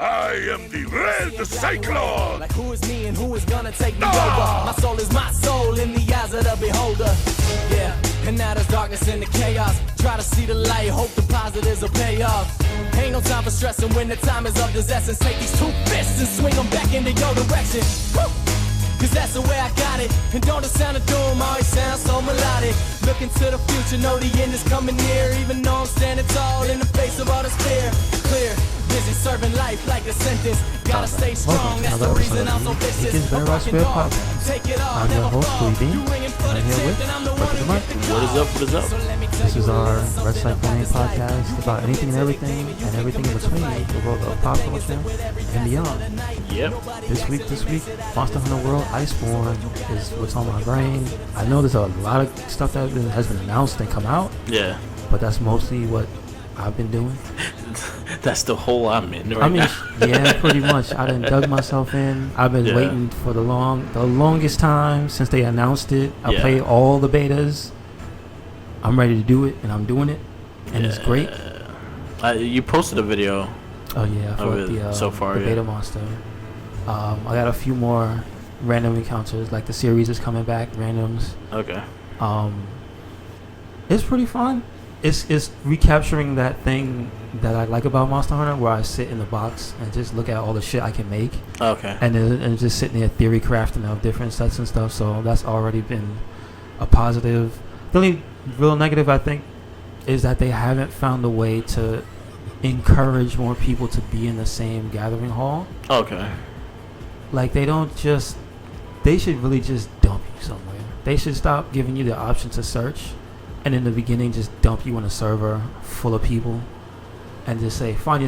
I am the Red Cyclone! Like who is me and who is gonna take me over? My soul is my soul in the eyes of the beholder. Yeah, and now there's darkness in the chaos. Try to see the light, hope the positives will pay off. Ain't no time for stressing when the time is of this essence. Take these two fists and swing them back into your direction. Woo! Cause that's the way I got it. And don't the sound of doom always sound so melodic. Looking to the future, know the end is coming near. Even though I'm standing tall in the face of all this fear. Clear, busy serving life like a sentence. Gotta stay strong, that's the reason I'm so vicious. Take it all, never fall. You ringing for the tip, and I'm the one who get the call. What is up? This is our RedCycloneInc podcast about anything and everything in between the world of pop culture and beyond. Yep. This week, Monster Hunter World Iceborne is what's on my brain. I know there's a lot of stuff that has been announced and come out. Yeah. But that's mostly what I've been doing. That's the hole I'm in right now. Yeah, pretty much. I done dug myself in. I've been waiting for the longest time since they announced it. I played all the betas. I'm ready to do it, and I'm doing it, and it's great. You posted a video. Oh yeah, for the beta monster. I got a few more random encounters. Like the series is coming back, randoms. Okay. It's pretty fun. It's recapturing that thing that I like about Monster Hunter, where I sit in the box and just look at all the shit I can make. Okay. And just sitting there theory crafting of different sets and stuff. So that's already been a positive. The only real negative, I think, is that they haven't found a way to encourage more people to be in the same gathering hall. Okay. Like they should really just dump you somewhere. They should stop giving you the option to search, and in the beginning just dump you on a server full of people, and just say find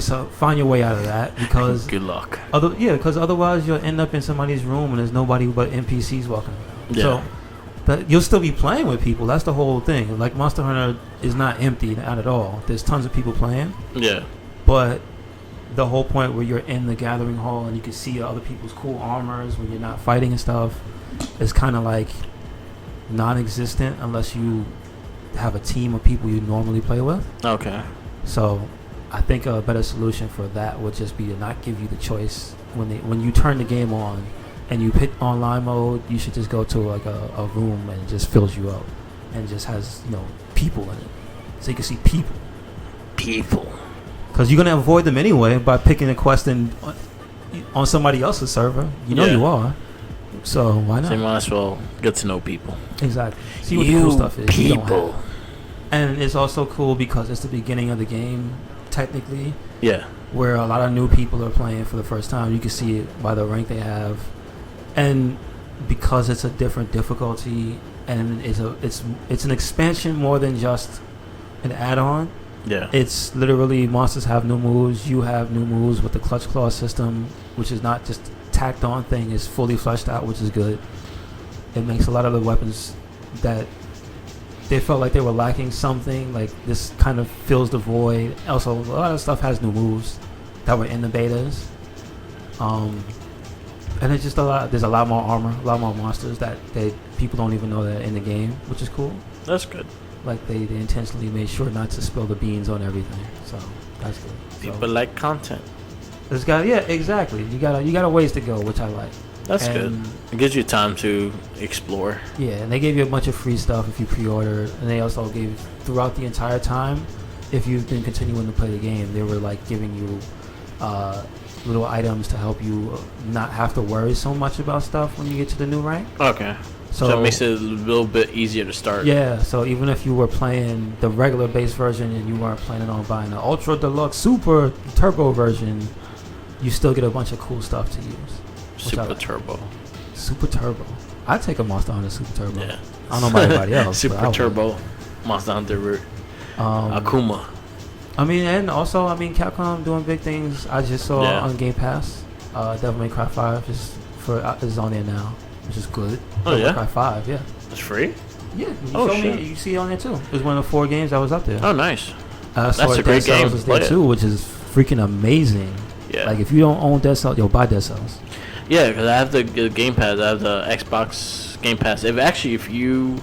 your way out of that, because good luck. Because otherwise you'll end up in somebody's room and there's nobody but NPCs walking around. Yeah. So that you'll still be playing with people. That's the whole thing. Like Monster Hunter is not empty, not at all. There's tons of people playing. Yeah. But the whole point where you're in the gathering hall and you can see other people's cool armors when you're not fighting and stuff is kind of like non-existent unless you have a team of people you normally play with. Okay. So I think a better solution for that would just be to not give you the choice when you turn the game on and you hit online mode. You should just go to like a room and it just fills you up and just has people in it, so you can see people. Because you're gonna avoid them anyway by picking a quest on somebody else's server. You are. So why not? So you might as well get to know people. Exactly. See what the cool stuff is. People. And it's also cool because it's the beginning of the game, technically. Yeah. Where a lot of new people are playing for the first time. You can see it by the rank they have, and because it's a different difficulty and it's an expansion more than just an add-on. Yeah. It's literally monsters have new moves. You have new moves with the clutch claw system, which is not just tacked on thing. It's fully fleshed out, which is good. It makes a lot of the weapons that they felt like they were lacking something. Like this kind of fills the void. Also, a lot of stuff has new moves that were in the betas. And it's just there's a lot more armor, a lot more monsters that people don't even know that are in the game, which is cool. That's good. Like they intentionally made sure not to spill the beans on everything, so that's good. People like content. Exactly. You got a ways to go, which I like. That's good. It gives you time to explore. Yeah, and they gave you a bunch of free stuff if you pre-order, and they also gave throughout the entire time, if you've been continuing to play the game, they were like giving you little items to help you not have to worry so much about stuff when you get to the new rank. Okay. So it makes it a little bit easier to start. Yeah, so even if you were playing the regular base version and you weren't planning on buying the Ultra Deluxe Super Turbo version, you still get a bunch of cool stuff to use. Super Turbo. I'd take a Monster Hunter Super Turbo. Yeah. I don't know about anybody else. Super Turbo, Monster Hunter, Akuma. Capcom doing big things. I just saw on Game Pass, Devil May Cry 5 is on there now, which is good. Oh, Devil May Cry 5, yeah. It's free? Yeah. You see it on there too. It was one of the 4 games that was up there. Oh, nice. That's a great game. Was there too, which is freaking amazing. Yeah. Like if you don't own Dead Cells, buy Dead Cells. Yeah, because I have the Game Pass. I have the Xbox Game Pass. If you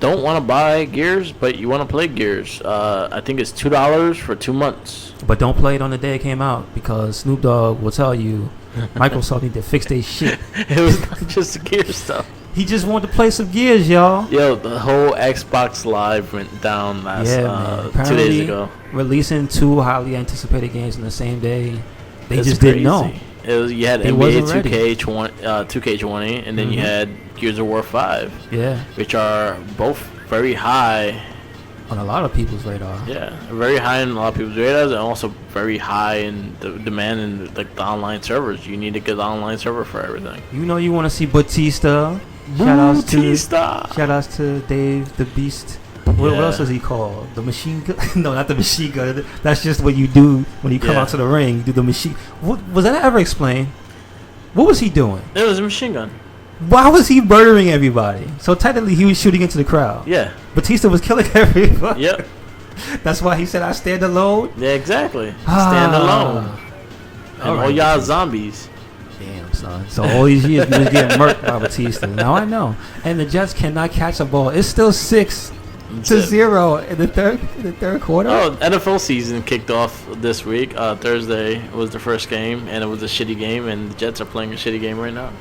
don't want to buy Gears, but you want to play Gears, I think it's $2 for 2 months. But don't play it on the day it came out because Snoop Dogg will tell you Microsoft need to fix their shit. It was not just the Gears stuff. He just wanted to play some Gears, y'all. Yo, the whole Xbox Live went down last 2 days ago. Releasing 2 highly anticipated games in the same day, they It's just crazy. didn't know. You had They NBA wasn't 2K20, and then you had Gears of War 5, Yeah, which are both very high. on a lot of people's radar. Yeah, very high in a lot of people's radars, and also very high in the demand in like the online servers. You need a good online server for everything. You know you want to see Batista. Shout outs to Dave the Beast. What else is he called? The machine gun? No, not the machine gun. That's just what you do when you come out to the ring. You do the machine. What, was that ever explained? What was he doing? It was a machine gun. Why was he murdering everybody? So technically he was shooting into the crowd. Yeah. Batista was killing everybody. Yep. That's why he said, I stand alone. Yeah, exactly. Stand alone. And all y'all zombies. Damn, son. So all these years we was getting murked by Batista. Now I know. And the Jets cannot catch a ball. It's still 6-0 in the third quarter. Oh, NFL season kicked off this week. Thursday was the first game, and it was a shitty game, and the Jets are playing a shitty game right now.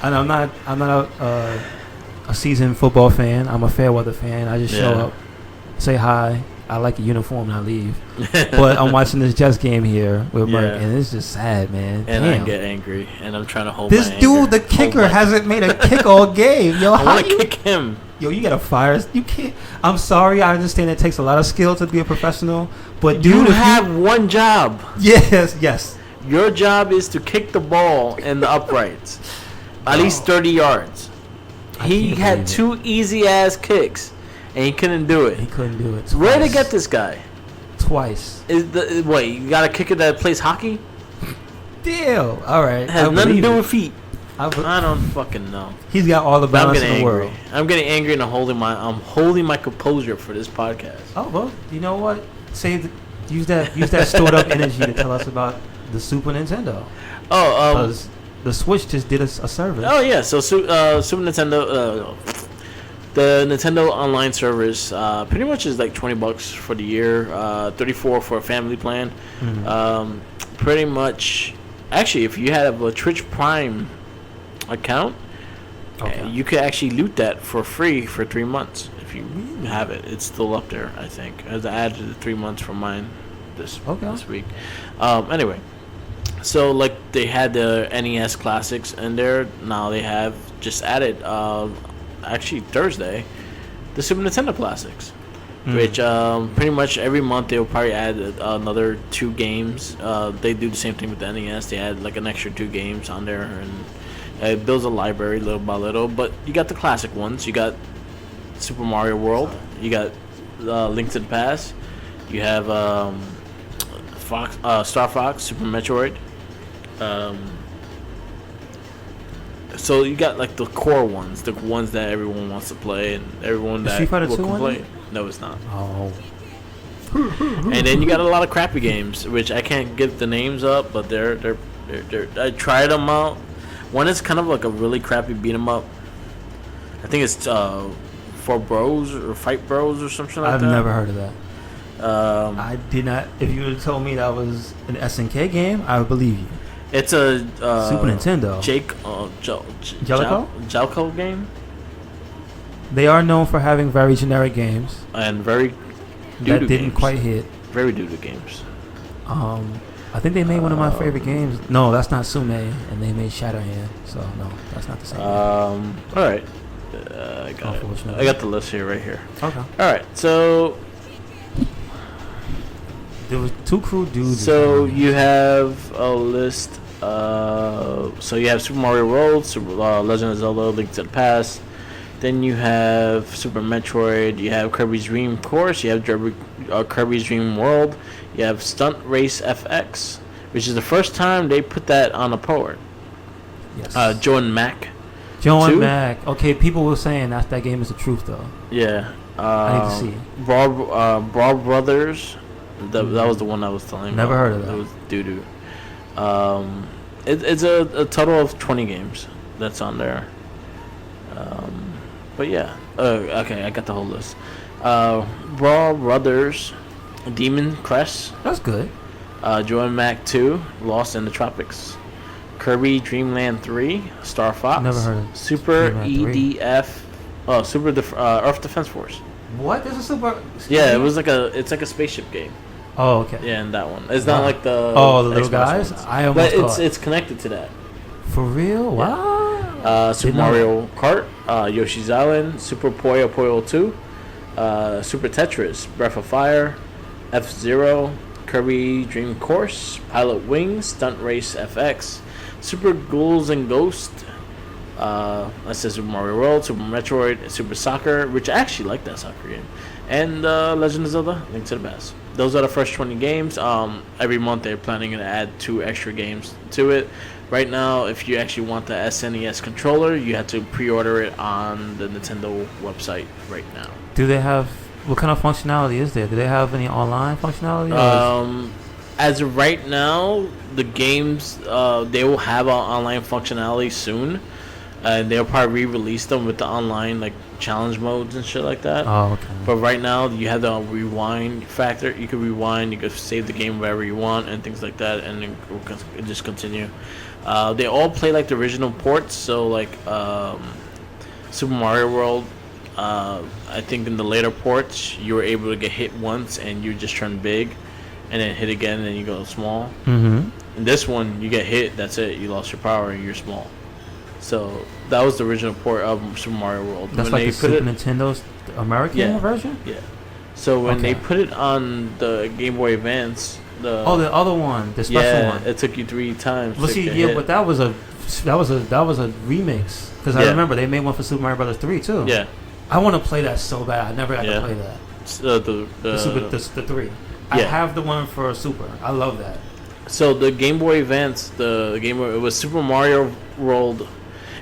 And I'm not a seasoned football fan. I'm a fair weather fan. I just show up, say hi. I like a uniform and I leave. But I'm watching this Jets game here with Murk, and it's just sad, man. And Damn. I get angry, and I'm trying to hold this my dude, anger. the kicker, hasn't made a kick all game. Yo, I want to kick him. Yo, you gotta fire. You can't. I'm sorry. I understand it takes a lot of skill to be a professional, but dude, you have one job. Yes. Your job is to kick the ball in the uprights, at least 30 yards. He had 2 easy ass kicks, and he couldn't do it. He couldn't do it. Where to get this guy? Twice. Wait, you got a kicker that plays hockey? Deal. All right. It has nothing to do with feet. I don't fucking know. He's got all the balance in the world. I'm getting angry, and I'm holding my composure for this podcast. Oh well, you know what? Use that stored up energy to tell us about the Super Nintendo. Because the Switch just did a service. Oh yeah, so Super Nintendo, the Nintendo Online service, pretty much is like $20 for the year, $34 for a family plan. Mm-hmm. Pretty much, actually, if you have a Twitch Prime account, you could actually loot that for free for 3 months if you have it. It's still up there, I think. As I added the 3 months for mine this week. Anyway, so like they had the NES classics in there. Now they have just added, actually Thursday, the Super Nintendo classics. Which pretty much every month they'll probably add another 2 games. They do the same thing with the NES. They add like an extra 2 games on there, and it builds a library little by little. But you got the classic ones. You got Super Mario World. You got Link to the Past. You have Star Fox, Super Metroid. So you got like the core ones, the ones that everyone wants to play, and everyone that will complain. No, it's not. Oh. And then you got a lot of crappy games, which I can't get the names up, but they're I tried them out. One is kind of like a really crappy beat 'em up. I think it's for Bros or Fight Bros or something like that. I've never heard of that. I did not. If you would have told me that was an SNK game, I would believe you. It's a Super Nintendo. Jelko game. They are known for having very generic games And very that didn't quite hit. Very doo-doo games. I think they made one of my favorite games. No, that's not Sume, and they made Shatterhand. So no, that's not the same. All right. I got it. I got the list here, right here. Okay. All right. So there was 2 cool dudes. So you have a list. So you have Super Mario World, Legend of Zelda, Link to the Past. Then you have Super Metroid. You have Kirby's Dream Course. You have Kirby's Dream World. You have Stunt Race FX, which is the first time they put that on a port. Yes. Joe and Mac. Okay, people were saying that game is the truth though. Yeah. I need to see. Brawl Brothers. That was the one I was telling you. Never heard of that. It was doo-doo. It's a total of 20 games that's on there. But yeah, okay, I got the whole list. Brawl Brothers, Demon Crest, That's good. Joy Mac 2, Lost in the Tropics, Kirby Dream Land 3, Star Fox, Never heard of Super Dream Land 3. EDF, Earth Defense Force. What? This is super. Yeah, it's like a spaceship game. Oh, okay. Yeah, and that one. It's not like the the little Xbox guys. ones. I almost But thought. it's connected to that. For real? Wow. Super Mario Kart, Yoshi's Island, Super Puyo Puyo 2, Super Tetris, Breath of Fire, F-Zero, Kirby Dream Course, Pilot Wings, Stunt Race FX, Super Ghouls and Ghosts, that says Super Mario World, Super Metroid, Super Soccer, which I actually like that soccer game, and Legend of Zelda, Link to the Past. Those are the first 20 games. Every month they're planning to add 2 extra games to it. Right now, if you actually want the SNES controller, you have to pre-order it on the Nintendo website right now. Do they have? What kind of functionality is there? Do they have any online functionality? As of right now, the games they will have online functionality soon, and they'll probably re-release them with the online like challenge modes and shit like that. Oh, okay. But right now, you have the rewind factor. You can rewind, you can save the game wherever you want, and things like that, and then it just continue. They all play like the original ports, so like Super Mario World. I think in the later ports, you were able to get hit once and you just turn big, and then hit again and then you go small. Mm-hmm. In this one, you get hit, that's it. You lost your power and you're small. So that was the original port of Super Mario World. That's when like they the put Super Nintendo's American version? Yeah. So when they Okay. put it on the Game Boy Advance, the other one, the special one. it took you 3 times. Well, to see, get yeah, hit. but that was a remix because I Yeah. remember they made one for Super Mario Brothers 3 too. Yeah. I want to play that so bad. I never got to play that. So The 3. I Yeah. have the one for Super. I love that. So the Game Boy Advance, it was Super Mario World.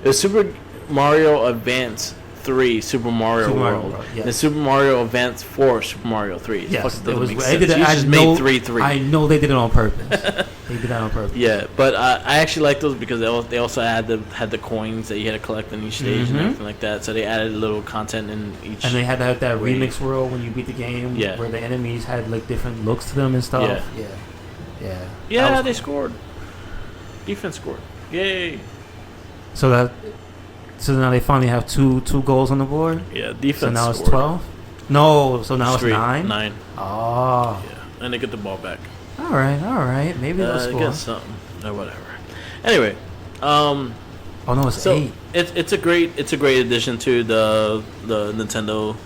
It was Super Mario Advance 3, Super Mario World, yes. and Super Mario Advance 4, Super Mario 3. Yes, Fucking it was. doesn't make They sense. did You it, just made 3. I know they did it on purpose. They did that on purpose. Yeah, but I actually like those because they also had the coins that you had to collect in each stage and everything like that. So they added a little content in each. And they had that way. remix world when you beat the game, Yeah. where the enemies had like different looks to them and stuff. Yeah. Yeah. Yeah, That was they cool. scored. Defense scored. Yay. So now they finally have two goals on the board. Yeah, defense. So now scored. it's 12. No, so now it's 9. 9. Oh. Yeah, and they get the ball back. All right. Maybe they'll score. Get something or whatever. Anyway, Oh no, it's so 8. it's a great addition to the Nintendo.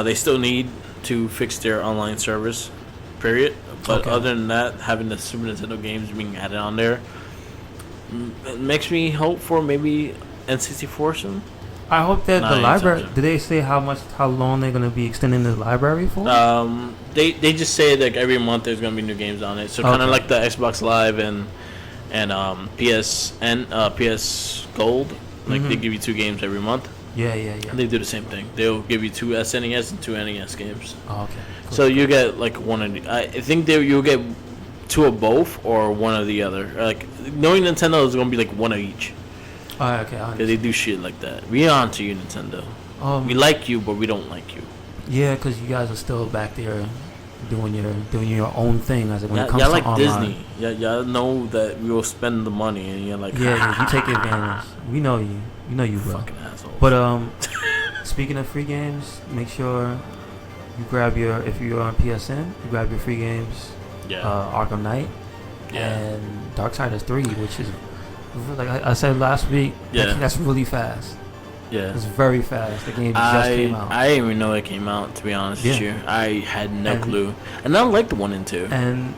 They still need to fix their online service, period. But Okay. other than that, having the Super Nintendo games being added on there, it makes me hope for maybe N64 soon. I hope that the Nine library. something. Did they say how long they're gonna be extending the library for? They just say that every month there's gonna be new games on it. So kind of Okay. like the Xbox Live and PS Gold. Like they give you 2 games every month. Yeah. They do the same thing. They'll give you 2 SNES and 2 NES games. Oh, okay. Cool. So you get like one of the. I think you'll get 2 of both or one of the other. Like knowing Nintendo is gonna be like one of each. Oh, okay. I Cause understand. they do shit like that. We on to you, Nintendo. We like you, but we don't like you. Yeah, because you guys are still back there doing your own thing as when it comes Y'all to like online. Disney. Y'all know that we will spend the money, and you're like, Yeah, you take advantage. We know you. You know you will. fucking asshole. But speaking of free games, make sure you grab if you're on PSN, you grab your free games. yeah, Arkham Knight yeah, and Darksiders 3, which is like I said last week. Yeah. That's really fast. yeah. It's very fast. The game just came out. I didn't even know it came out. To be honest with you, I had no clue, and I like the 1 and 2. And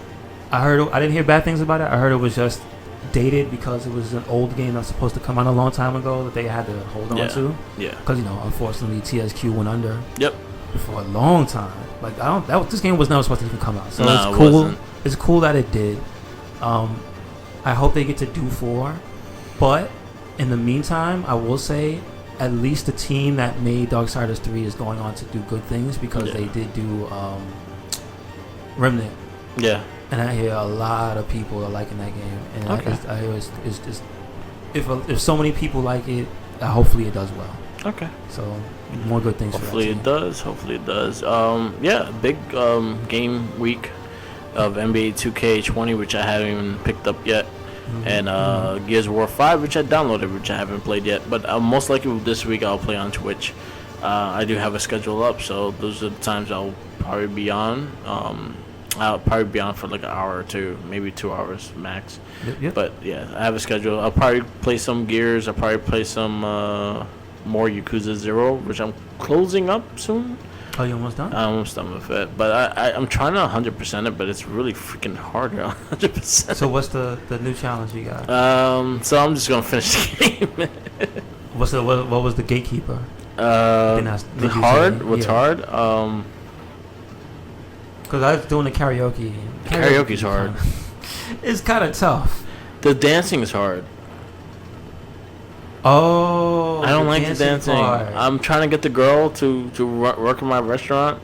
I didn't hear bad things about it. I heard it was just dated because it was an old game that's supposed to come out a long time ago that they had to hold on to. Yeah. Because unfortunately TSQ went under Yep. for a long time. Like this game was never supposed to even come out. So No, it's it cool. wasn't. It's cool that it did. I hope they get to do 4, but in the meantime, I will say at least the team that made Darksiders 3 is going on to do good things because they did do Remnant. Yeah. And I hear a lot of people are liking that game, and I hear it's if so many people like it, hopefully it does well. Okay. So more good things. Hopefully for it does. Hopefully it does. Yeah, big game week of NBA 2K20, which I haven't even picked up yet, and Gears of War 5, which I downloaded, which I haven't played yet. But most likely this week I'll play on Twitch. I do have a schedule up, so those are the times I'll probably be on. I'll probably be on for like an hour or two, maybe 2 hours max. Yep. But yeah, I have a schedule. I'll probably play some Gears. I'll probably play some more Yakuza 0, which I'm closing up soon. Oh, you almost done? I'm almost done with it. But I'm trying to 100% it, but it's really freaking hard to 100%. So what's the new challenge you got? So I'm just going to finish the game. What was the gatekeeper? The hard? What's hard? Because I was doing the karaoke. Karaoke's hard. It's kind of tough. The dancing is hard. Oh, I don't like the dancing. Part. I'm trying to get the girl to work in my restaurant,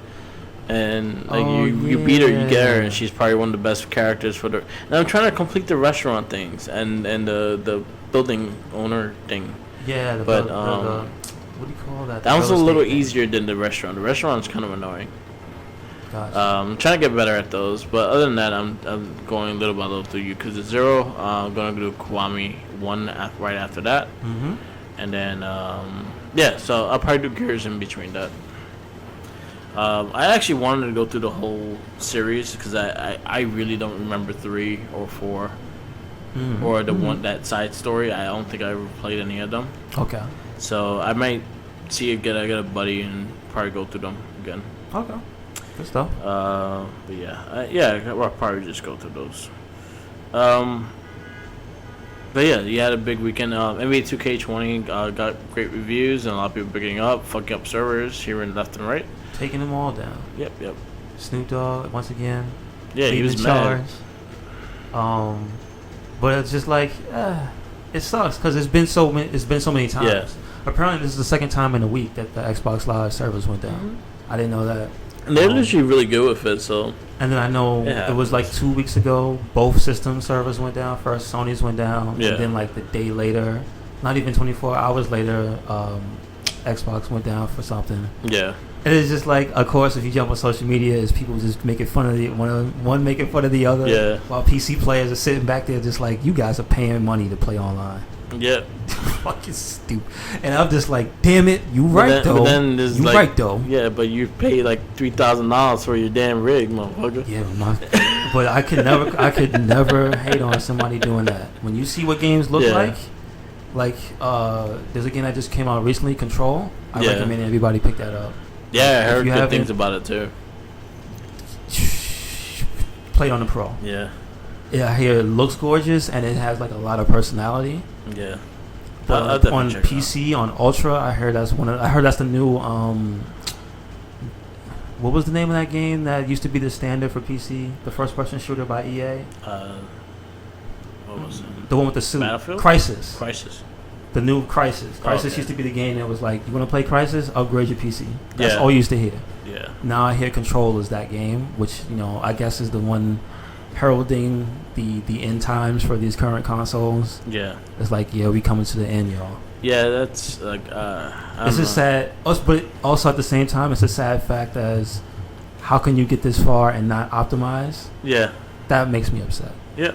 and like you beat her, you get her, and she's probably one of the best characters for the. And I'm trying to complete the restaurant things and the building owner thing. Yeah, but what do you call that? That was a little easier than the restaurant. The restaurant's kind of annoying. Gotcha. I'm trying to get better at those, but other than that, I'm going little by little through Yakuza 0. I'm gonna do Kiwami 1 right after that, and then so I'll probably do Gears in between that. I actually wanted to go through the whole series because I really don't remember 3 or 4 or the one that side story. I don't think I ever played any of them. Okay. So I might get a buddy and probably go through them again. Okay. Good stuff. But I'll probably just go through those. But yeah, you had a big weekend. NBA 2K20 got great reviews, and a lot of people picking up, fucking up servers here and left and right. Taking them all down. Yep. Snoop Dogg once again. Yeah, he was mad. But it's just like it sucks because it's been so many times. Yeah. Apparently, this is the second time in a week that the Xbox Live servers went down. I didn't know that. And they're literally really good with it, so. And then I know it was like 2 weeks ago, both system servers went down. First, Sony's went down, and then like the day later, not even 24 hours later, Xbox went down for something. Yeah. And it's just like, of course, if you jump on social media, is people just making fun of the one making fun of the other. Yeah. While PC players are sitting back there just like, you guys are paying money to play online. Yeah. Fucking stupid. And I'm just like, damn it, you right though. But then there's right though. Yeah, but you pay like $3,000 for your damn rig, motherfucker. Yeah, but I could never hate on somebody doing that. When you see what games look like there's a game that just came out recently, Control. I recommend everybody pick that up. Yeah, I heard good things about it too. Play on the Pro. Yeah. Yeah, I hear it looks gorgeous and it has like a lot of personality. Yeah. But on PC, on Ultra, I heard that's the new what was the name of that game that used to be the standard for PC? The first person shooter by EA? What was it? The one with the suit. Battlefield? Crisis. The new Crisis. Crisis used to be the game that was like, you want to play Crisis? Upgrade your PC. That's all you used to hear. Yeah. Now I hear Control is that game, which, I guess is the one heralding the end times for these current consoles. Yeah. It's like, we coming to the end, y'all. Yeah, that's like it's just sad, but also at the same time, it's a sad fact as how can you get this far and not optimize? Yeah. That makes me upset. Yeah.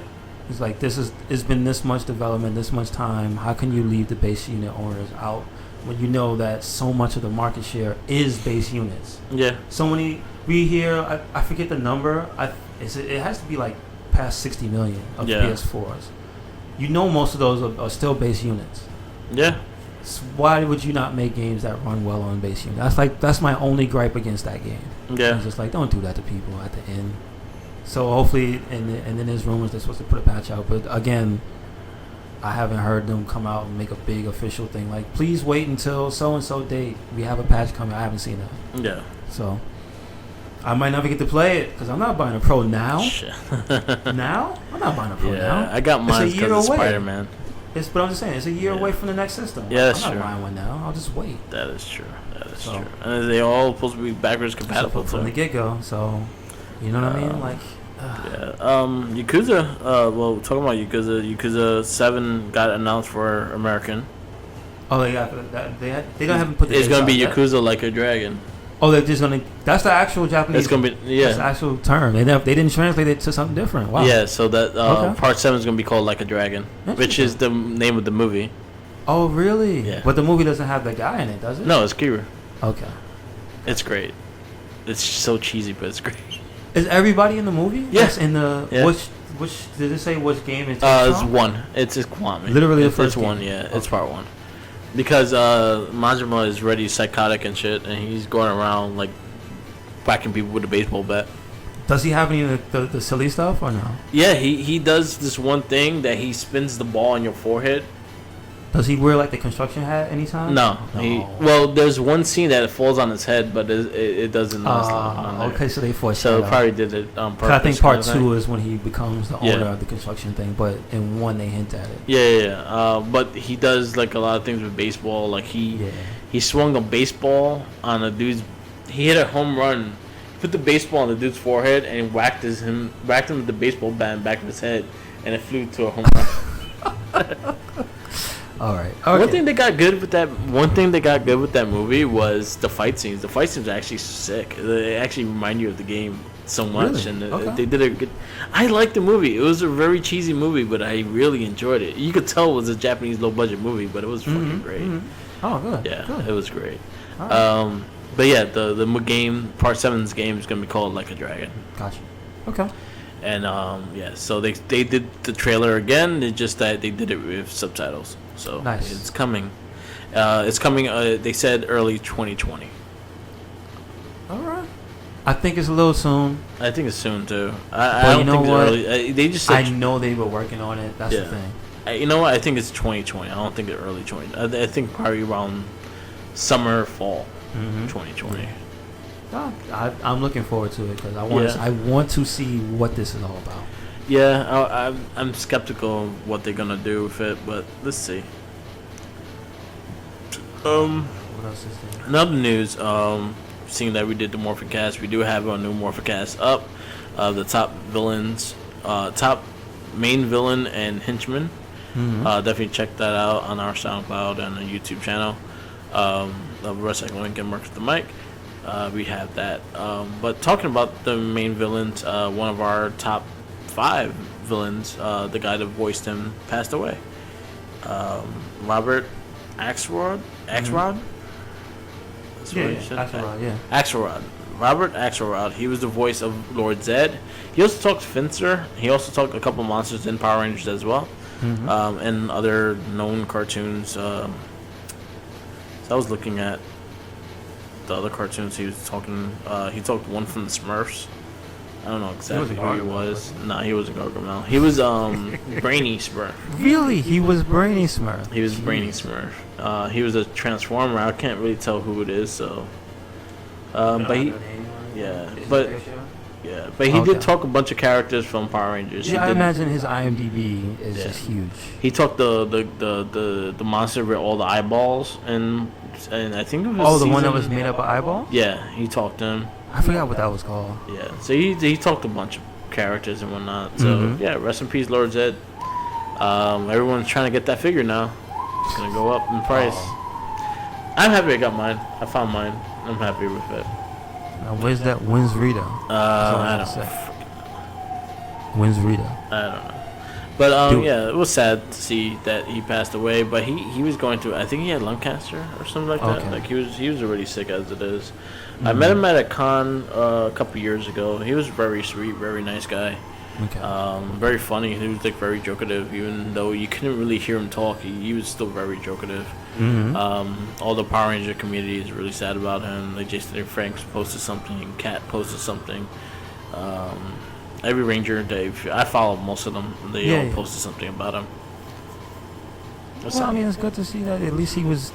It's like it's been this much development, this much time. How can you leave the base unit owners out when you know that so much of the market share is base units? Yeah. So many we hear. I forget the number. It has to be like past 60 million of PS4s. Most of those are still base units. Yeah. So why would you not make games that run well on base units? That's my only gripe against that game. Yeah. It's just like, don't do that to people at the end. So hopefully, and then there's rumors they're supposed to put a patch out, but again, I haven't heard them come out and make a big official thing like, please wait until so and so date, we have a patch coming. I haven't seen that. Yeah. So I might never get to play it because I'm not buying a Pro now. Now I'm not buying a Pro now. I got mine because of Spider-Man. But I'm just saying, it's a year away from the next system. Yeah, that's I'm true. not buying one now. I'll just wait. That is true. True. And they all supposed to be backwards compatible from the get-go. So, you know what I mean? Like, Yakuza. Talking about Yakuza. Yakuza 7 got announced for American. Oh, they got that. They don't haven't put the. It's gonna be yet. Yakuza Like a Dragon. Oh, they're just gonna. That's the actual Japanese. It's gonna be That's the actual term. They didn't translate it to something different. Wow. Yeah, so that Okay. part 7 is gonna be called Like a Dragon, which is the name of the movie. Oh, really? Yeah. But the movie doesn't have that guy in it, does it? No, it's Kira. Okay. It's great. It's so cheesy, but it's great. Is everybody in the movie? Yes. In the Yeah. which did it say which game it's It's from? 1. It's Kwame. Literally the It's first 1. game. Yeah, it's Okay. part 1. Because Majima is already psychotic and shit, and he's going around like whacking people with a baseball bat. Does he have any of the silly stuff or no? Yeah, he does this one thing that he spins the ball on your forehead. Does he wear like the construction hat anytime? No. Well, there's one scene that it falls on his head, but it doesn't last long. Okay, so they forced So that probably out. did it on 'Cause purpose. I think part kinda 2 thing. is when he becomes the owner of the construction thing, but in 1 they hint at it. Yeah. But he does like a lot of things with baseball. Like he swung a baseball on a dude's. He hit a home run. Put the baseball on the dude's forehead and whacked him with the baseball bat in the back of his head, and it flew to a home run. All right. Okay. One thing they got good with that movie was the fight scenes. The fight scenes are actually sick. They actually remind you of the game so much, Really? and Okay. they did a good. I liked the movie. It was a very cheesy movie, but I really enjoyed it. You could tell it was a Japanese low budget movie, but it was fucking great. Oh, good. Yeah, Good. it was great. All right. But yeah, the game part 7's game is gonna be called Like a Dragon. Gotcha. Okay. And so they did the trailer again. It's just that they did it with subtitles. So Nice. it's coming. They said early 2020. All right. I think it's a little soon. I think it's soon too. But I don't you know think it's what? early. They just I said. know they were working on it. That's the Yeah. thing. You know what? I think it's 2020. I don't think it's early 20. I think probably around summer, fall, 2020. I'm looking forward to it because I want to see what this is all about. Yeah, I'm skeptical of what they're gonna do with it, but let's see. What else is there? Another news. Seeing that we did the Morphicast, we do have our new Morphicast up. The top villains, top main villain and henchman. Definitely check that out on our SoundCloud and the YouTube channel. Of RedCycloneInc and Mark the Mic. We have that. But talking about the main villains, one of our top 5 villains, the guy that voiced him, passed away. Robert Axelrod? Axelrod? That's what he said? Axelrod, yeah. Axelrod. Robert Axelrod. He was the voice of Lord Zedd. He also talked Finster. He also talked a couple monsters in Power Rangers as well. And other known cartoons. So I was looking at the other cartoons he was talking. He talked one from the Smurfs. I don't know exactly who he was. Nah, he wasn't Gargamel. He was Brainy Smurf. Really? He was Brainy Smurf. He was Brainy Smurf. He was a Transformer. I can't really tell who it is. So, but he, but he did talk a bunch of characters from Power Rangers. Yeah, I imagine his IMDb is just huge. He talked the monster with all the eyeballs and I think it was Oh, the one that was made up of eyeballs? Yeah, he talked to him. I forgot what that was called. Yeah, so he talked a bunch of characters and whatnot. So yeah, rest in peace, Lord Zedd. Everyone's trying to get that figure now. It's gonna go up in price. I'm happy I got mine. I found mine. I'm happy with it. Now, when's Rita? I don't know. When's Rita? I don't know. But yeah, it was sad to see that he passed away. But he was going through. I think he had lung cancer or something like that. Like he was already sick as it is. I met him at a con a couple years ago. He was very sweet, very nice guy. Okay. Very funny. He was like very jokative, even though you couldn't really hear him talk. He was still very jokative. All the Power Ranger community is really sad about him. Like Jason and Franks posted something, Kat posted something. Every Ranger, Dave, I follow most of them. They all posted something about him. Well, I mean, it's good to see that at least he was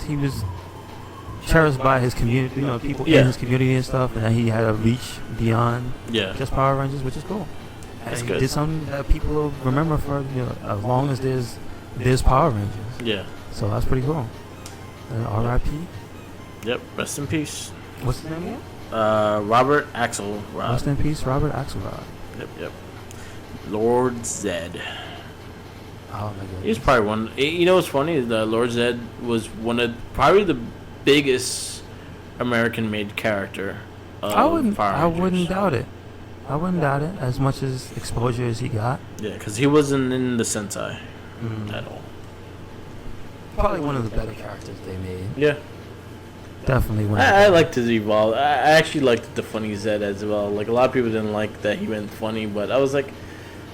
cherished by his community, people in his community and stuff, and that he had a reach beyond just Power Rangers, which is cool. That's and good. He did something that people will remember for as long as there's Power Rangers. Yeah. So that's pretty cool. R.I.P. Yep. Rest in peace. What's his name again? Robert Axelrod. Rest in peace, Robert Axelrod. Yep. Lord Zedd. Oh my goodness. He's probably one. You know what's funny is that Lord Zedd was one of probably the biggest American-made character. I wouldn't doubt it. I wouldn't doubt it as much as exposure as he got. Yeah, because he wasn't in the Sentai at all. Probably one of the better characters they made. Yeah. Definitely one. I liked his evolve. I actually liked the funny Zedd as well. Like, a lot of people didn't like that he went funny, but I was like,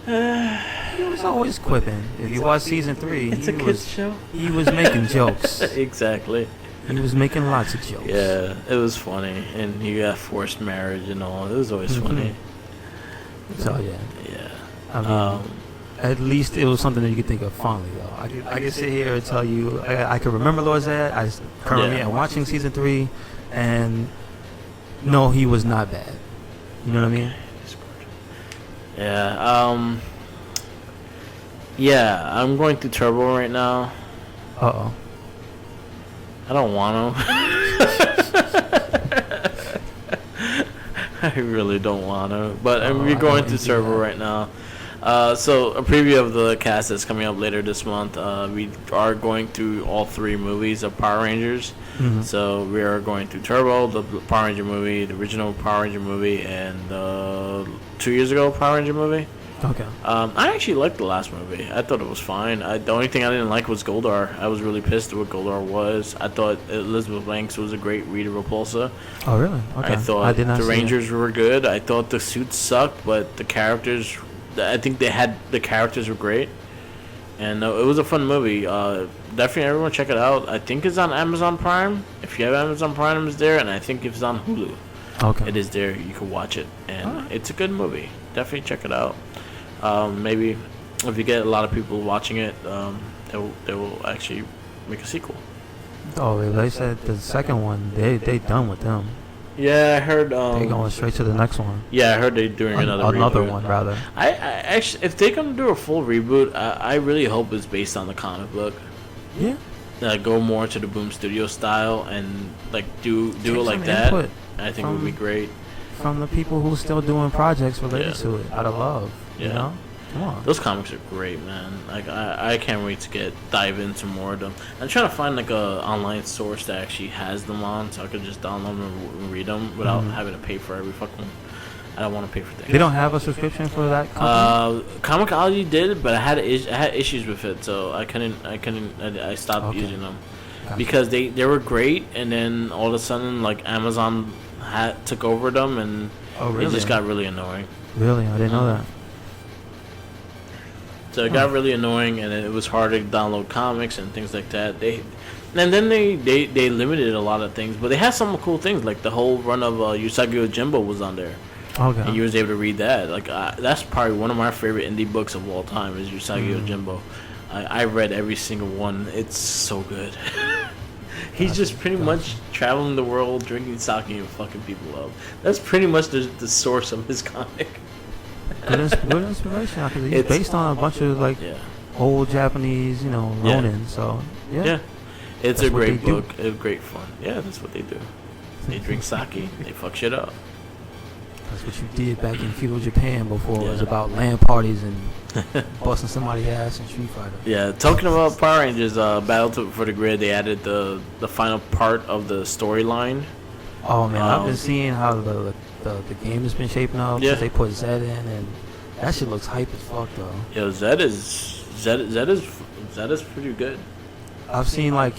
he was always quipping. If you watch season 3, it's a kids show. He was making jokes. Exactly. He was making lots of jokes. Yeah, it was funny, and he got forced marriage and all. It was always funny. So yeah. Yeah. I mean, at least it was something that you could think of fondly, though. I could sit here and tell you I could remember Lord Zedd. I currently am watching season 3, and no, he was not bad. You know what I mean? Yeah. Yeah, I'm going through Turbo right now. Uh-oh. I don't want to. I really don't want to. But we're going through Turbo right now. So a preview of the cast that's coming up later this month. We are going through all 3 movies of Power Rangers. Mm-hmm. So we are going through Turbo, the Power Ranger movie, the original Power Ranger movie, and the 2 years ago Power Ranger movie. Okay. I actually liked the last movie. I thought it was fine. The only thing I didn't like was Goldar. I was really pissed at what Goldar was. I thought Elizabeth Banks was a great Rita Repulsa. Oh, really? Okay. I thought the Rangers were good. I thought the suits sucked, but the characters, I think the characters were great. And it was a fun movie. Definitely everyone check it out. I think it's on Amazon Prime. If you have Amazon Prime, it's there. And I think if it's on Hulu, it is there. You can watch it. And it's a good movie. Definitely check it out. Maybe if you get a lot of people watching it, they will actually make a sequel. Oh, they said the second one, they done with them. Yeah, I heard. They going straight to the next one. Yeah, I heard they're doing another reboot. One rather. I actually, if they're gonna do a full reboot, I really hope it's based on the comic book. Yeah. Go more to the Boom Studio style and like do it like that. I think it would be great. From the people who's still doing projects related to it, out of love. Yeah. You know? Come on. Those comics are great, man. Like I can't wait to dive into more of them. I'm trying to find like a online source that actually has them on, so I could just download them and read them without having to pay for every fucking. I don't want to pay for things. They don't have a subscription for that company? Comixology did, but I had issues with it, so I stopped using them. Gotcha. Because they were great, and then all of a sudden like Amazon took over them, and it just got really annoying. Really? I didn't know that. So it got really annoying, and it was hard to download comics and things like that. They limited a lot of things, but they had some cool things, like the whole run of Usagi Yojimbo was on there. Okay. And you was able to read that. Like that's probably one of my favorite indie books of all time is Usagi Yojimbo. I read every single one. It's so good. He's just pretty much traveling the world, drinking sake and fucking people up. That's pretty much the source of his comic. Good inspiration, because it's based on a bunch of old Japanese, ronin. So yeah, it's a great book. It's great fun. Yeah, that's what they do. They drink sake. They fuck shit up. That's what you did back in feudal Japan before it was about land parties and busting somebody's ass in Street Fighter. Yeah, talking about Power Rangers, Battle for the Grid, they added the final part of the storyline. Oh man, I've been seeing how the game has been shaping up since they put Zedd in, and that shit looks hype as fuck though. Yo, Zedd is pretty good. I've seen shout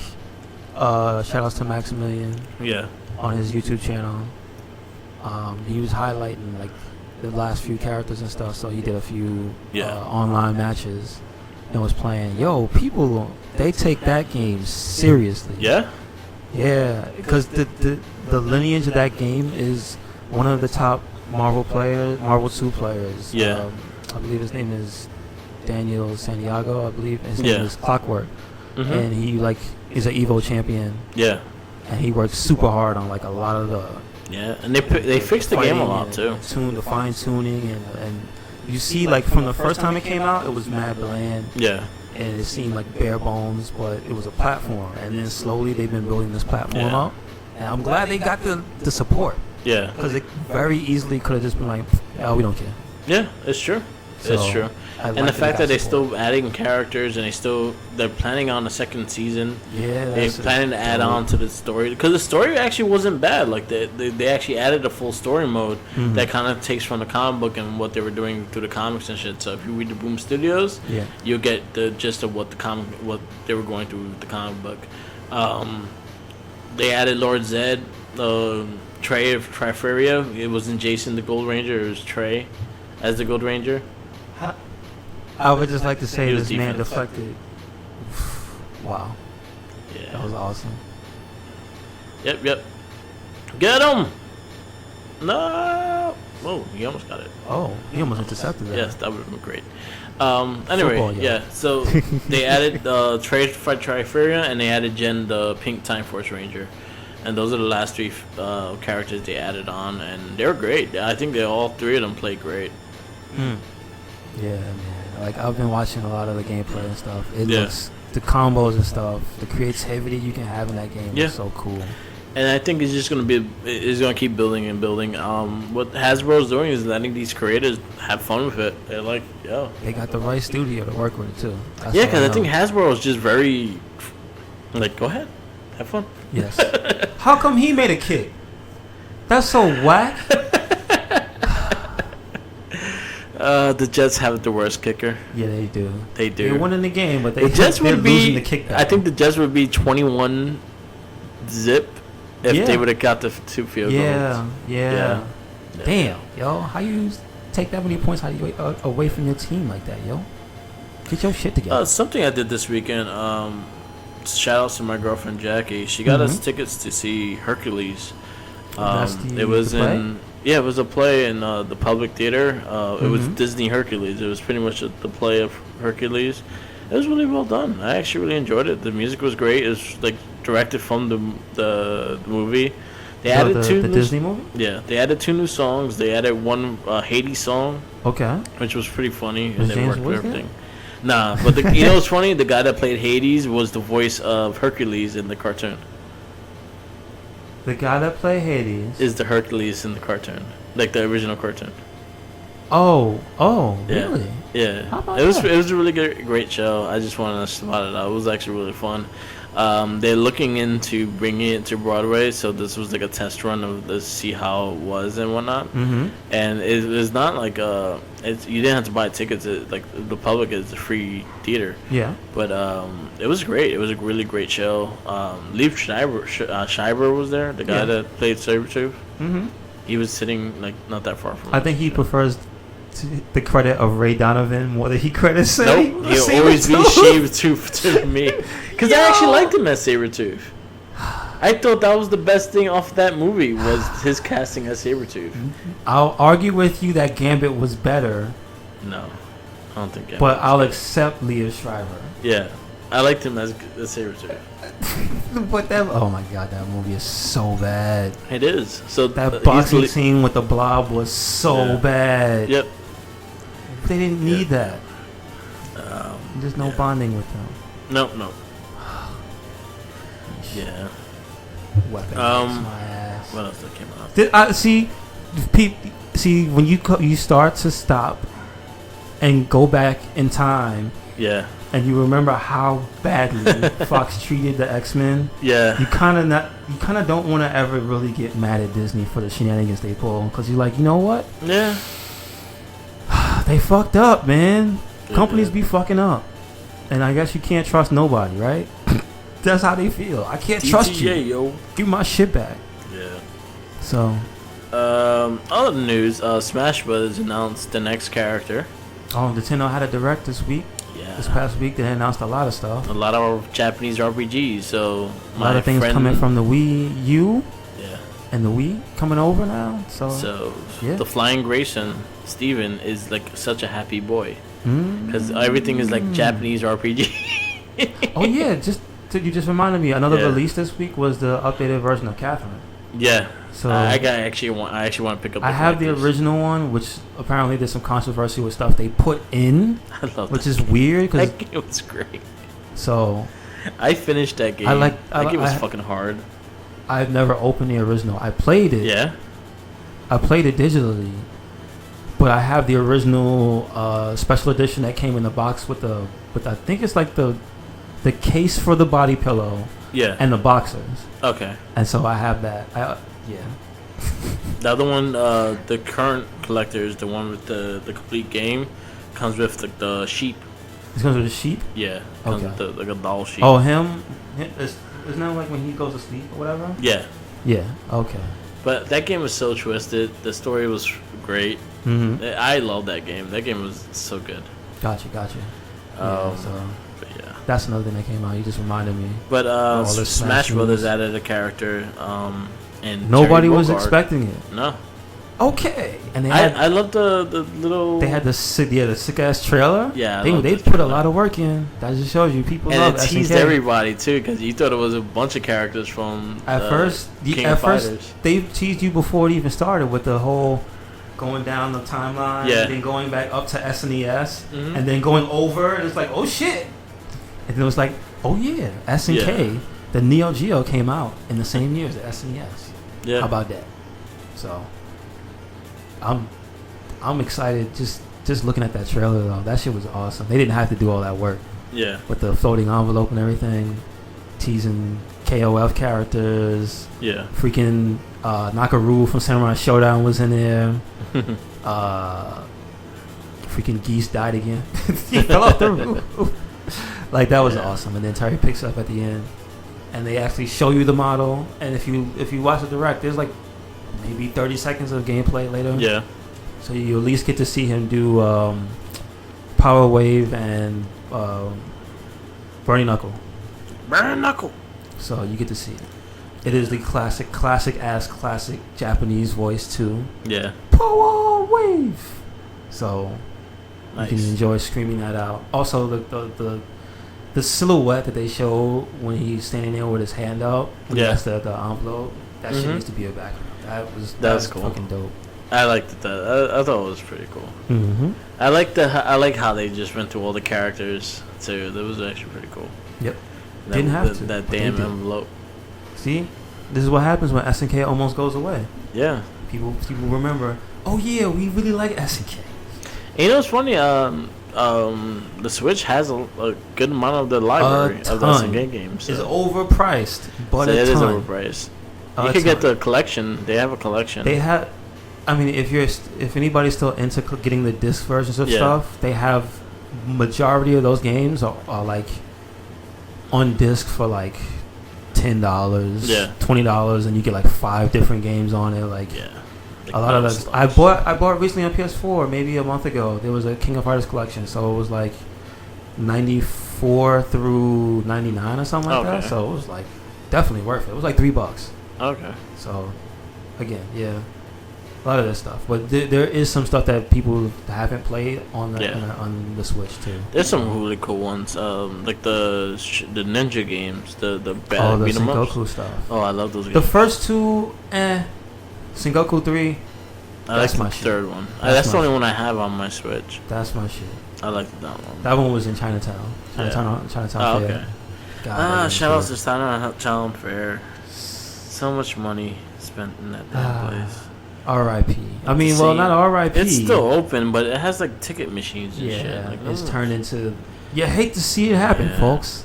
outs to Maximilian. Yeah. On his YouTube channel. He was highlighting the last few characters and stuff, so he did a few online matches and was playing. Yo, people, they take that game seriously. Yeah? Yeah, because the lineage of that game is one of the top Marvel 2 players. Yeah. I believe his name is Daniel Santiago, I believe. His name is Clockwork. Mm-hmm. And he is an Evo champion. Yeah. And he works super hard on a lot of the and they fixed the game a lot too. The fine tuning and you see from the first time it came out, it was mad bland. Yeah. And it seemed like bare bones, but it was a platform. And then slowly they've been building this platform up. And I'm glad they got the support. Yeah. Because it very easily could have just been oh, we don't care. Yeah, it's true. It's true. And the fact that they're support. still adding characters and they're planning on a second season. Yeah, They're planning to add on to the story because the story actually wasn't bad. Like they actually added a full story mode that kind of takes from the comic book and what they were doing through the comics and shit. So if you read the Boom Studios, you'll get the gist of what they were going through with the comic book. They added Lord Zedd, Trey of Triferia. It wasn't Jason the Gold Ranger. It was Trey as the Gold Ranger. I would just like to say He this was man defense. deflected. Wow, Yeah. that was awesome. Yep. Get him! No! Whoa, he almost got it. Oh, he almost intercepted that. Yes, that would have been great. Anyway, Football, yeah. So they added Trey for Triferia and they added Jen, the Pink Time Force Ranger, and those are the last three characters they added on, and they're great. I think all three of them play great. Yeah, man. Like I've been watching a lot of the gameplay and stuff. It Yeah. looks the combos and stuff, the creativity you can have in that game is so cool. And I think it's gonna keep building and building. What Hasbro's doing is letting these creators have fun with it. They're like, yo. They got the right studio to work with it too. That's Yeah, all because I know. think Hasbro is just very, like, go ahead, have fun. Yes. How come he made a kick? That's so whack. The Jets have the worst kicker. Yeah, they do. They do. They're winning the game, but The Jets they're would losing be. the kickback. I think the Jets would be 21-0 if they would have got the 2 field goals. Yeah. Damn, yo, how you take that many points away from your team like that, yo? Get your shit together. Something I did this weekend. Shout outs to my girlfriend Jackie. She got us tickets to see Hercules. It was it was a play in the public theater. It was Disney Hercules. It was pretty much the play of Hercules. It was really well done. I actually really enjoyed it. The music was great. It was like directed from the movie. They added the Disney movie. Yeah, they added 2 new songs. They added one Hades song, Okay. which was pretty funny, Was and they James worked with Woods everything. Nah, but you know what's funny? The guy that played Hades was the voice of Hercules in the cartoon. The guy that played Hades Is the Hercules in the cartoon, like the original cartoon. Oh, Yeah. really? Yeah, How about it was that? it was a really great show. I just wanted to spot it out. It was actually really fun. They're looking into bringing it to Broadway, so this was like a test run of to see how it was and whatnot. Mm-hmm. And it was not like you didn't have to buy tickets. Like the public is a free theater. Yeah. But it was great. It was a really great show. Liev Schreiber was there, the guy that played Sabretooth. Mm-hmm. He was sitting like not that far from I us. think he prefers the credit of Ray Donovan more than he credits say. Nope, he'll always be Sabretooth to me. Because I actually liked him as Sabretooth. I thought that was the best thing off that movie was his casting as Sabretooth. I'll argue with you that Gambit was better, No, I don't think. but I'll accept Liev Schreiber. Yeah, I liked him as Sabretooth. But oh my god, that movie is so bad. It is. So That boxing scene with the blob was so bad. Yep. They didn't need that. There's no bonding with them. No. Yeah. Weapon my ass. What else that came out? See when you start to stop and go back in time Yeah. and you remember how badly Fox treated the X-Men, Yeah. you kind of don't want to ever really get mad at Disney for the shenanigans they pull, because you're like, you know what, Yeah. they fucked up, man. They Companies did. be fucking up, and I guess you can't trust nobody, right? That's how they feel. I can't trust you. yo. Give my shit back. Yeah. So, Other news, Smash Bros. Announced the next character. Nintendo had a direct this week. Yeah. This past week, they announced a lot of stuff. A lot of Japanese RPGs, so A lot of things friend, coming from the Wii U Yeah. and the Wii coming over now. So yeah. The Flying Grayson, Steven, is like such a happy boy. Mm. Because everything is like Japanese RPG. Oh yeah, you just reminded me. Another Yeah. release this week was the updated version of Catherine. Yeah. So I actually want to pick up. I have the collectors. original one, which apparently there's some controversy with stuff they put in, I love which that. is weird. Cause That game was great. so I finished that game. that game was fucking hard. I've never opened the original. I played it. Yeah. I played it digitally, But I have the original special edition that came in the box with I think it's like the case for the body pillow. Yeah. And the boxers. Okay. And so I have that. Yeah. The other one, the current collector is the one with the complete game. Comes with the sheep. It comes with the sheep? Yeah. Comes Okay. with like a doll sheep. Oh, him? Isn't that like when he goes to sleep or whatever? Yeah. Yeah. Okay. But that game was so twisted. The story was great. Mm-hmm. I love that game. That game was so good. Gotcha. Yeah, But yeah. that's another thing that came out. You just reminded me. But this Smash Smash Brothers moves. added a character. And Nobody Jerry was Bogard. expecting it. No. Okay. And they had I love the little. they had the sick ass trailer. Yeah, I They love they the put a trailer. lot of work in. That just shows you people And love it teased SNK. everybody too, because you thought it was a bunch of characters from At first, King of Fighters. they teased you before it even started with the whole going down the timeline, Yeah. then going back up to SNES, Mhm. and then going over, and it's like, oh shit! And then it was like, oh yeah, SNK, Yeah. the Neo Geo came out in the same year as the SNES. Yeah. How about that? So, I'm excited just looking at that trailer though. That shit was awesome. They didn't have to do all that work Yeah. with the floating envelope and everything, teasing KOF characters. Yeah. Freaking Nakaru from Samurai Showdown was in there. Freaking Geese died again. He fell off the roof. Like that was awesome. And then Terry picks up at the end, and they actually show you the model. And if you watch the direct, there's like maybe 30 seconds of gameplay later. Yeah. So you at least get to see him do Power Wave and Burning Knuckle. Burn Knuckle. So you get to see it. It is the classic Japanese voice too. Yeah. Power Wave. So Nice. you can enjoy screaming that out. Also, the silhouette that they show when he's standing there with his hand out, when he Yeah. has the envelope, that shit Mhm. needs to be a background. That was That's cool. fucking dope. I liked that. I thought it was pretty cool. Mm-hmm. I like how they just went through all the characters too. That was actually pretty cool. Yep. That, Didn't have to, That but they damn did. envelope. See, this is what happens when SNK almost goes away. Yeah. People remember. Oh yeah, we really like SNK. And you know what's funny? The Switch has a good amount of the library of the ton. SNK games. It's So. overpriced, but So a it is ton. overpriced. A You could get ton. the collection. They have a collection. They have. I mean, if anybody's still into getting the disc versions of Yeah. stuff, they have majority of those games are like on disc for like $10, Yeah. $20, and you get like 5 different games on it. Like Yeah. a lot of those. I bought recently on PS4 maybe a month ago. There was a King of Fighters collection, so it was like 94 through 99 or something like that. Okay. So it was like definitely worth it. It was like $3. Okay. So, again, yeah, a lot of this stuff. But there is some stuff that people haven't played on the Switch too. There's some really cool ones, like the ninja games, the the beat 'em ups. Sengoku stuff. Oh, I love those games. The first two, Sengoku 3, I like that's the my shit. third one. That's That's the my only one I have on my Switch. that's my shit. I like that one. That one was in Chinatown. Chinatown Oh, Fair. okay. God, that was Shout out good. to Town Fair. So much money spent in that damn place. R.I.P. I mean, well, not R.I.P. It's still open, but it has like ticket machines and shit. Yeah, Like, it's ooh. turned into. You hate to see it happen, Yeah. folks.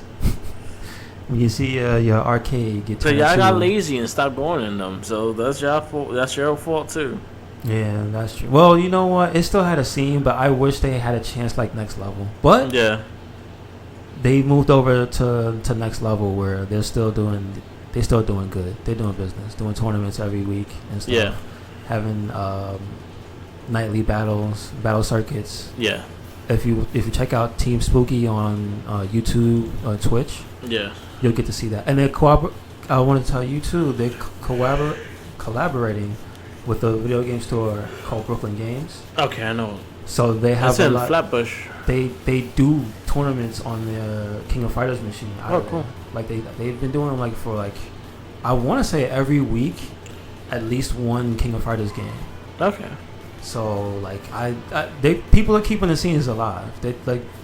When you see your arcade get So turned y'all got into- lazy and stopped going in them. So that's your fault. That's your fault too. Yeah, that's true. Well, you know what? It still had a scene, but I wish they had a chance like Next Level. But Yeah. they moved over to Next Level where they're still doing good. They're doing business, doing tournaments every week and stuff. Yeah. Having nightly battle circuits. Yeah. If you check out Team Spooky on YouTube, Twitch, Yeah. you'll get to see that. And they're I want to tell you too, they're collaborating with a video game store called Brooklyn Games. Okay, I know. So they have That's a in lot. Flatbush. They do tournaments on the King of Fighters machine. Oh, cool. Like they've been doing them like for like, I want to say every week, at least one King of Fighters game. Okay. So like people are keeping the scenes alive.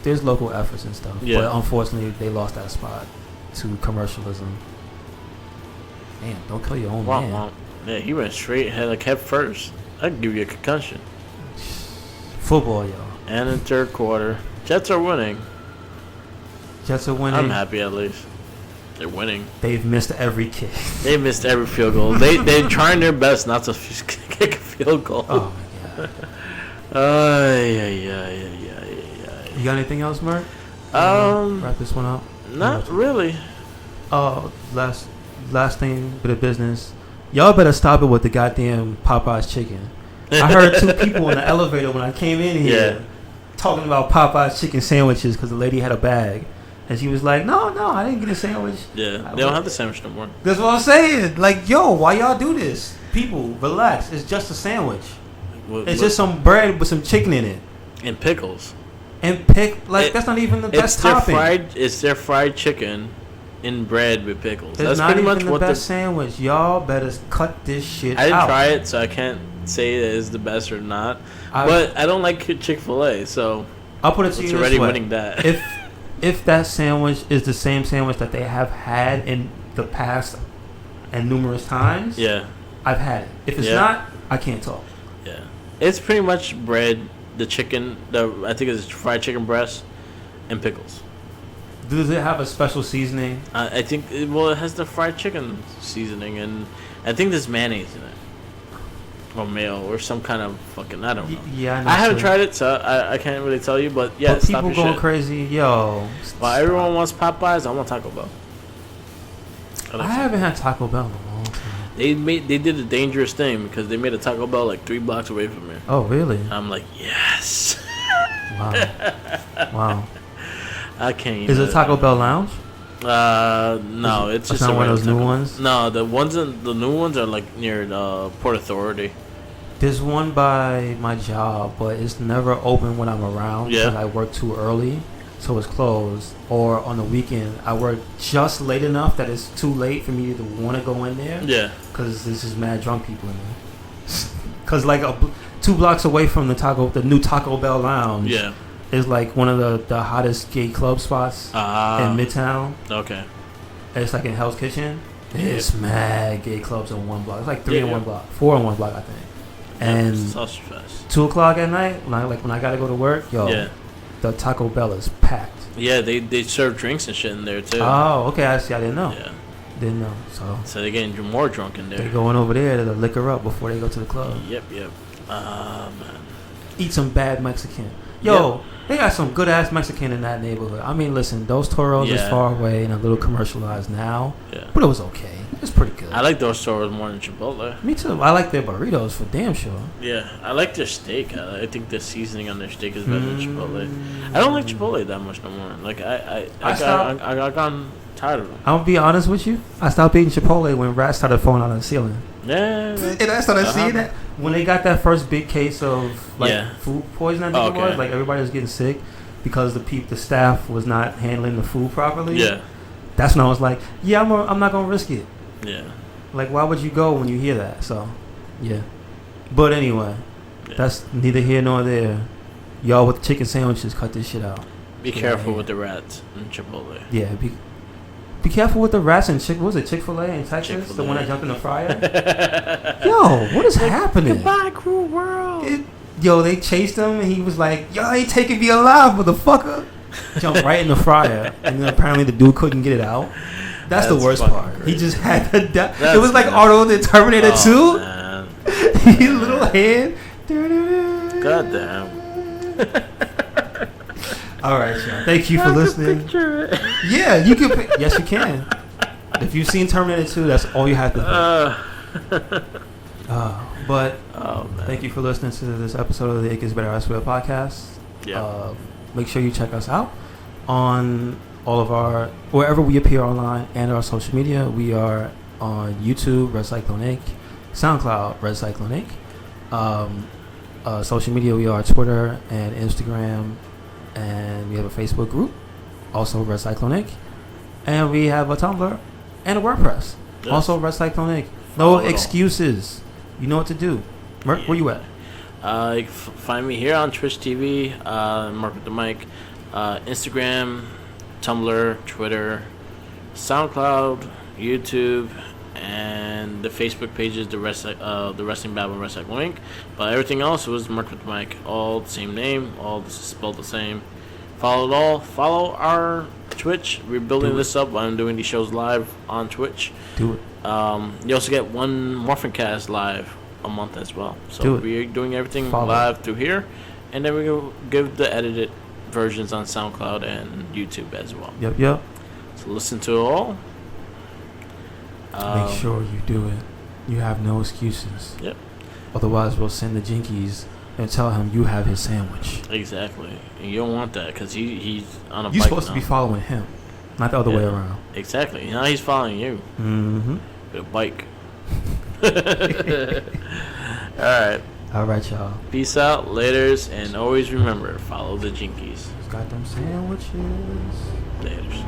There's local efforts and stuff. Yeah. But unfortunately, they lost that spot to commercialism. Man, don't kill your own man. Yeah, he went straight head first. I'd give you a concussion. Football, yo. And in third quarter, Jets are winning. Jets are winning. I'm happy at least. They're winning. They've missed every kick. They missed every field goal. They're trying their best not to kick a field goal. Oh my god. Yeah. You got anything else, Mark? Wrap this one up. Not really. Oh, last thing, bit of business. Y'all better stop it with the goddamn Popeye's chicken. I heard two people in the elevator when I came in here talking about Popeye's chicken sandwiches because the lady had a bag. And she was like, no, I didn't get a sandwich. Yeah, they don't have the sandwich no more. That's what I'm saying. Like, yo, why y'all do this? People, relax. It's just a sandwich. It's just some bread with some chicken in it. And pickles. That's not even the best topping. It's their fried chicken in bread with pickles. It's That's not pretty even much the what best sandwich. Y'all better cut this shit out. I didn't try it, so I can't say it is the best or not. But I don't like Chick-fil-A, so I'll put it to you this way. It's already winning that. If that sandwich is the same sandwich that they have had in the past and numerous times, I've had it. If it's not, I can't talk. Yeah, it's pretty much bread, the chicken, I think it's fried chicken breast, and pickles. Does it have a special seasoning? I think it has the fried chicken seasoning, and I think there's mayonnaise in it. Or mayo or some kind of fucking I don't know. Yeah, I haven't tried it, so I can't really tell you. But yeah, but people going crazy, yo. Well, everyone wants Popeyes. I want Taco Bell. I haven't had Taco Bell in a long time. They did a dangerous thing because they made a Taco Bell like 3 blocks away from here. Oh really? I'm like yes. Wow. I can't. Is it Taco Bell Lounge? No, it's just not one of those new ones. No, the new ones are like near Port Authority. There's one by my job, but it's never open when I'm around because I work too early, so it's closed. Or on the weekend, I work just late enough that it's too late for me to want to go in there. Yeah. Because there's just mad drunk people in there. Because like 2 blocks away from the new Taco Bell Lounge. Yeah. Is like one of the hottest gay club spots in Midtown. Okay. It's like in Hell's Kitchen. It's mad gay clubs in one block. It's like 3 in one block, 4 in one block, I think. And 2:00 at night when I gotta go to work, the Taco Bell is packed. Yeah, they serve drinks and shit in there too. Oh, okay. I see. I didn't know. Yeah. Didn't know. So they're getting more drunk in there. They're going over there to liquor up before they go to the club. Yep. Man. Eat some bad Mexican. Yo, they got some good ass Mexican in that neighborhood. I mean, listen, those Toros is far away and a little commercialized now. Yeah. But it was okay. It's pretty good. I like those Toros more than Chipotle. Me too. I like their burritos for damn sure. Yeah, I like their steak. I think the seasoning on their steak is better than Chipotle. I don't like Chipotle that much no more. Like I got gone tired of them. I'm gonna be honest with you. I stopped eating Chipotle when rats started falling out of the ceiling. Yeah. And I started seeing that when they got that first big case of food poisoning. I think it was like everybody was getting sick because the staff was not handling the food properly. Yeah. That's when I was like, I'm not gonna risk it. Yeah. Like, why would you go when you hear that? So, yeah. But anyway, that's neither here nor there. Y'all with chicken sandwiches, cut this shit out. Be careful with the rats in Chipotle. Yeah. Be careful with the rats in Chick-fil-A in Texas? Chick-fil-A. The one that jumped in the fryer? Yo, what is happening? Goodbye, cruel world. They chased him and he was like, y'all ain't taking me alive, motherfucker. Jumped right in the fryer. And then apparently the dude couldn't get it out. That's the worst part. Crazy. He just had to die. It was like Arnold in Terminator 2. Man. His little hand. God damn. All right, y'all. Thank you for listening. Yeah, you can. Yes, you can. If you've seen Terminator 2, that's all you have to think. But thank you for listening to this episode of the It Gets Better Elsewhere podcast. Yeah. Make sure you check us out on all of wherever we appear online and our social media. We are on YouTube, RedCycloneInc, SoundCloud, RedCycloneInc. Social media, we are Twitter and Instagram, and we have a Facebook group, also RedCycloneInc, and we have a Tumblr and a WordPress, also RedCycloneInc. No excuses. You know what to do. Merc, where you at? You can find me here on Twitch TV, Mark with the Mic, Instagram, Tumblr, Twitter, SoundCloud, YouTube, and and the Facebook page is the Wrestling Babble RedCycloneInc. But everything else was Mark with Mike, all the same name, all spelled the same. Follow it all. Follow our Twitch. We're building this up. I'm doing these shows live on Twitch. Do it. You also get one Morphin Cast live a month as well. So we're doing everything live through here, and then we will give the edited versions on SoundCloud and YouTube as well. Yep. So listen to it all. Make sure you do it. You have no excuses. Yep. Otherwise, we'll send the Jinkies and tell him you have his sandwich. Exactly. And you don't want that because he's on a bike. You're supposed to be following him, not the other way around. Exactly. Now he's following you. Mm-hmm. With a bike. All right, y'all. Peace out, laters, and always remember, follow the Jinkies. Got them sandwiches. Laters.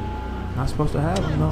Not supposed to have them, though.